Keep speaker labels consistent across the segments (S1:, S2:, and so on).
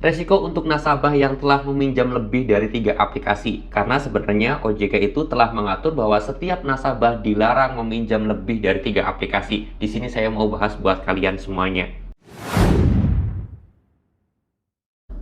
S1: Resiko untuk nasabah yang telah meminjam lebih dari 3 aplikasi, karena sebenarnya OJK itu telah mengatur bahwa setiap nasabah dilarang meminjam lebih dari 3 aplikasi. Di sini saya mau bahas buat kalian semuanya.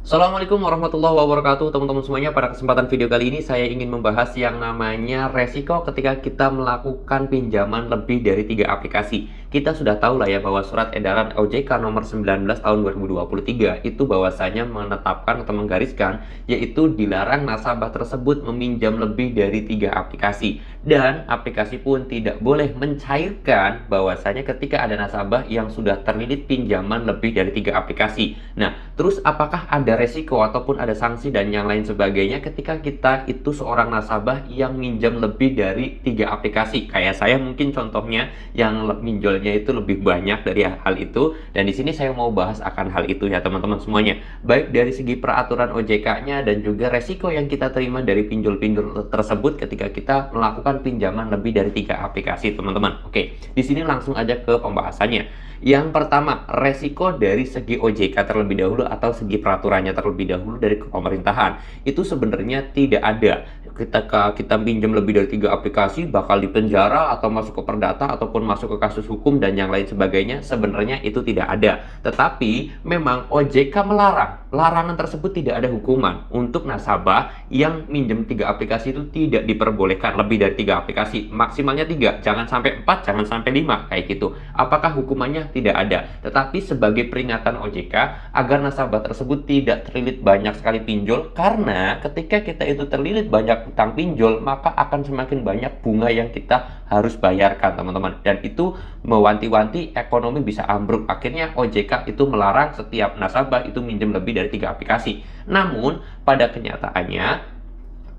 S1: Assalamualaikum warahmatullahi wabarakatuh teman-teman semuanya. Pada kesempatan video kali ini saya ingin membahas yang namanya resiko ketika kita melakukan pinjaman lebih dari 3 aplikasi. Kita sudah tahu lah ya bahwa surat edaran OJK nomor 19 tahun 2023 itu bahwasanya menetapkan atau menggariskan yaitu dilarang nasabah tersebut meminjam lebih dari 3 aplikasi, dan aplikasi pun tidak boleh mencairkan bahwasanya ketika ada nasabah yang sudah terlilit pinjaman lebih dari 3 aplikasi. Nah, terus apakah ada resiko ataupun ada sanksi dan yang lain sebagainya ketika kita itu seorang nasabah yang minjam lebih dari 3 aplikasi? Kayak saya mungkin contohnya yang minjolnya itu lebih banyak dari hal itu, dan di sini saya mau bahas akan hal itu ya teman-teman semuanya. Baik dari segi peraturan OJK-nya dan juga resiko yang kita terima dari pinjol-pinjol tersebut ketika kita melakukan pinjaman lebih dari 3 aplikasi teman-teman. Oke, di sini langsung aja ke pembahasannya. Yang pertama, resiko dari segi OJK terlebih dahulu atau segi peraturannya terlebih dahulu dari pemerintahan. Itu sebenarnya tidak ada. Ketika kita pinjam lebih dari 3 aplikasi bakal dipenjara atau masuk ke perdata ataupun masuk ke kasus hukum dan yang lain sebagainya, sebenarnya itu tidak ada. Tetapi memang OJK melarang. Larangan tersebut tidak ada hukuman untuk nasabah yang minjem 3 aplikasi, itu tidak diperbolehkan lebih dari 3 aplikasi. Maksimalnya 3, jangan sampai 4, jangan sampai 5 kayak gitu. Apakah hukumannya? Tidak ada, tetapi sebagai peringatan OJK agar nasabah tersebut tidak terlilit banyak sekali pinjol, karena ketika kita itu terlilit banyak utang pinjol maka akan semakin banyak bunga yang kita harus bayarkan teman-teman, dan itu mewanti-wanti ekonomi bisa ambruk. Akhirnya OJK itu melarang setiap nasabah itu minjem lebih dari 3 aplikasi. Namun pada kenyataannya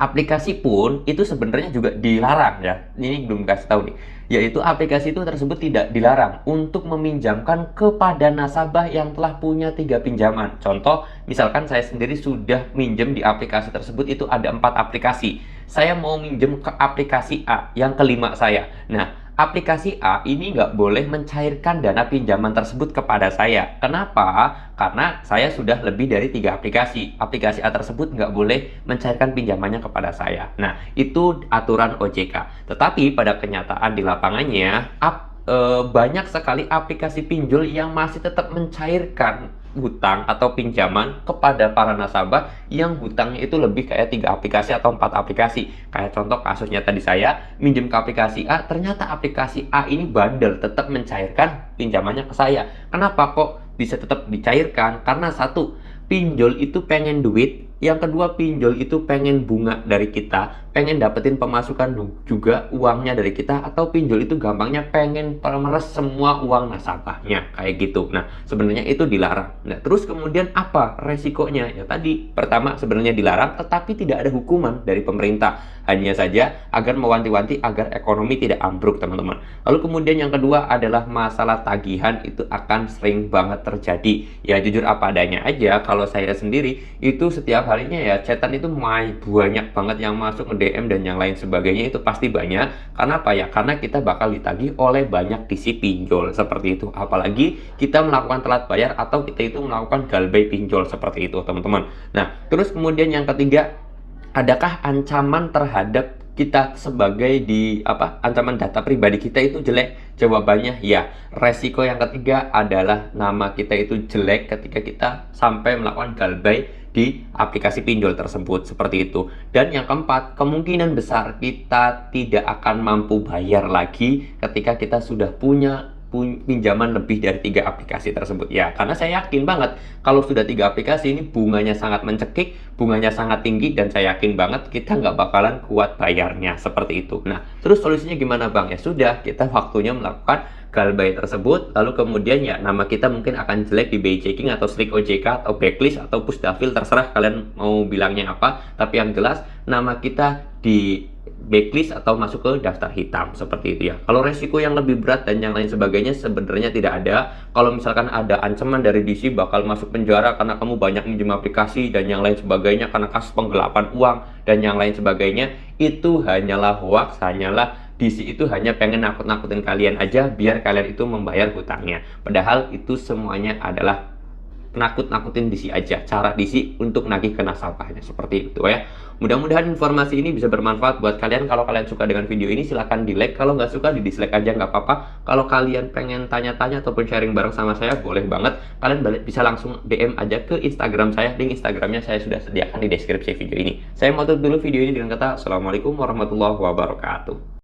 S1: aplikasi pun itu sebenarnya juga dilarang ya. Ini belum kasih tahu nih. Yaitu aplikasi itu tersebut tidak dilarang untuk meminjamkan kepada nasabah yang telah punya 3 pinjaman. Contoh, misalkan saya sendiri sudah minjem di aplikasi tersebut itu ada 4 aplikasi. Saya mau minjem ke aplikasi A yang kelima saya. Nah, aplikasi A ini nggak boleh mencairkan dana pinjaman tersebut kepada saya. Kenapa? Karena saya sudah lebih dari 3 aplikasi. Aplikasi A tersebut nggak boleh mencairkan pinjamannya kepada saya. Nah, itu aturan OJK. Tetapi pada kenyataan di lapangannya, banyak sekali aplikasi pinjol yang masih tetap mencairkan hutang atau pinjaman kepada para nasabah yang hutangnya itu lebih kayak 3 aplikasi atau 4 aplikasi. Kayak contoh kasusnya tadi, saya minjem ke aplikasi A, ternyata aplikasi A ini bandel tetap mencairkan pinjamannya ke saya. Kenapa kok bisa tetap dicairkan? Karena satu, pinjol itu pengen duit. Yang kedua, pinjol itu pengen bunga dari kita, pengen dapetin pemasukan juga uangnya dari kita, atau pinjol itu gampangnya pengen meres semua uang nasabahnya kayak gitu. Nah, sebenarnya itu dilarang. Nah, terus kemudian apa resikonya? Ya tadi, pertama sebenarnya dilarang, tetapi tidak ada hukuman dari pemerintah. Hanya saja agar mewanti-wanti agar ekonomi tidak ambruk, teman-teman. Lalu kemudian yang kedua adalah masalah tagihan, itu akan sering banget terjadi. Ya jujur apa adanya aja, kalau saya sendiri itu setiap harinya ya chatan itu banyak banget yang masuk ke DM dan yang lain sebagainya, itu pasti banyak. Karena apa ya? Karena kita bakal ditagih oleh banyak PC pinjol seperti itu. Apalagi kita melakukan telat bayar atau kita itu melakukan galbay pinjol seperti itu, teman-teman. Nah, terus kemudian yang ketiga, adakah ancaman terhadap kita sebagai ancaman data pribadi kita itu jelek? Jawabannya ya. Resiko yang ketiga adalah nama kita itu jelek ketika kita sampai melakukan galbay di aplikasi pinjol tersebut seperti itu. Dan yang keempat, kemungkinan besar kita tidak akan mampu bayar lagi ketika kita sudah punya pinjaman lebih dari 3 aplikasi tersebut ya. Karena saya yakin banget kalau sudah 3 aplikasi ini bunganya sangat mencekik, bunganya sangat tinggi, dan saya yakin banget kita nggak bakalan kuat bayarnya seperti itu. Nah, terus solusinya gimana Bang? Ya sudah, kita waktunya melakukan galbay tersebut, lalu kemudian ya nama kita mungkin akan jelek di BI checking atau slik OJK atau backlist atau pusdafil, terserah kalian mau bilangnya apa, tapi yang jelas nama kita di backlist atau masuk ke daftar hitam seperti itu ya. Kalau resiko yang lebih berat dan yang lain sebagainya sebenarnya tidak ada. Kalau misalkan ada ancaman dari DC bakal masuk penjara karena kamu banyak minjem aplikasi dan yang lain sebagainya karena kasus penggelapan uang dan yang lain sebagainya, itu hanyalah hoax, hanyalah DC itu hanya pengen nakut-nakutin kalian aja biar kalian itu membayar hutangnya. Padahal itu semuanya adalah nakut-nakutin Disi aja, cara Disi untuk nagih ke nasabahnya, seperti itu ya. Mudah-mudahan informasi ini bisa bermanfaat buat kalian. Kalau kalian suka dengan video ini silahkan di like, kalau nggak suka di dislike aja nggak apa-apa. Kalau kalian pengen tanya-tanya ataupun sharing bareng sama saya, boleh banget. Kalian bisa langsung DM aja ke Instagram saya. Link Instagramnya saya sudah sediakan di deskripsi video ini. Saya mau tutup dulu video ini dengan kata Assalamualaikum warahmatullahi wabarakatuh.